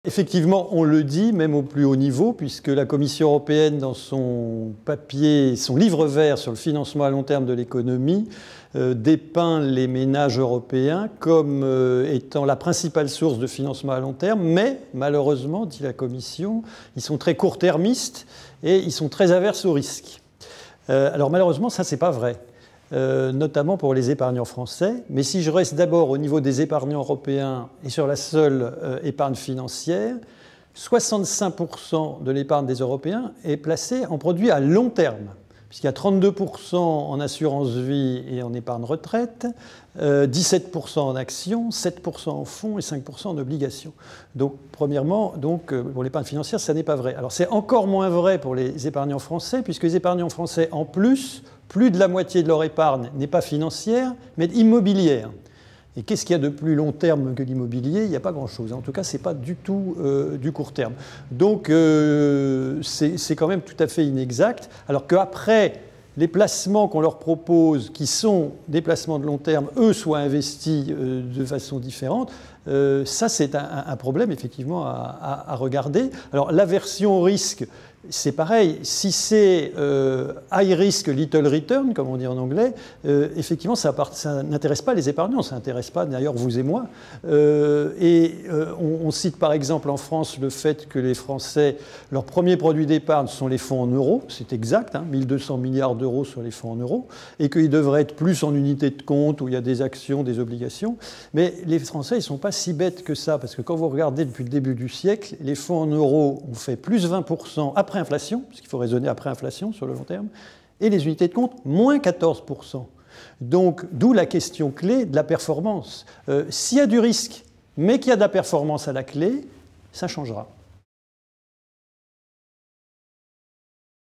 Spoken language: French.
Effectivement, on le dit, même au plus haut niveau, puisque la Commission européenne, dans son papier, son livre vert sur le financement à long terme de l'économie, dépeint les ménages européens comme étant la principale source de financement à long terme, mais malheureusement, dit la Commission, ils sont très court-termistes et ils sont très averses au risque. Alors malheureusement, ça, c'est pas vrai. Notamment pour les épargnants français. Mais si je reste d'abord au niveau des épargnants européens et sur la seule épargne financière, 65% de l'épargne des Européens est placée en produits à long terme, puisqu'il y a 32% en assurance vie et en épargne retraite, 17% en actions, 7% en fonds et 5% en obligations. Donc, premièrement, pour l'épargne financière, ça n'est pas vrai. Alors, c'est encore moins vrai pour les épargnants français, puisque les épargnants français, en plus de la moitié de leur épargne n'est pas financière, mais immobilière. Et qu'est-ce qu'il y a de plus long terme que l'immobilier? Il n'y a pas grand-chose. En tout cas, ce n'est pas du tout du court terme. Donc, c'est quand même tout à fait inexact. Alors qu'après, les placements qu'on leur propose, qui sont des placements de long terme, eux, soient investis de façon différente, ça, c'est un problème, effectivement, à regarder. Alors, l'aversion au risque, c'est pareil. Si c'est high risk, little return, comme on dit en anglais, effectivement, ça n'intéresse pas les épargnants, ça n'intéresse pas d'ailleurs vous et moi. On cite par exemple en France le fait que les Français, leur premier produit d'épargne sont les fonds en euros, c'est exact, 1200 milliards d'euros sur les fonds en euros, et qu'ils devraient être plus en unités de compte où il y a des actions, des obligations. Mais les Français, ils ne sont pas si bêtes que ça, parce que quand vous regardez depuis le début du siècle, les fonds en euros ont fait plus 20% après inflation, puisqu'il faut raisonner après inflation sur le long terme, et les unités de compte, moins 14%. Donc, d'où la question clé de la performance. S'il y a du risque, mais qu'il y a de la performance à la clé, ça changera.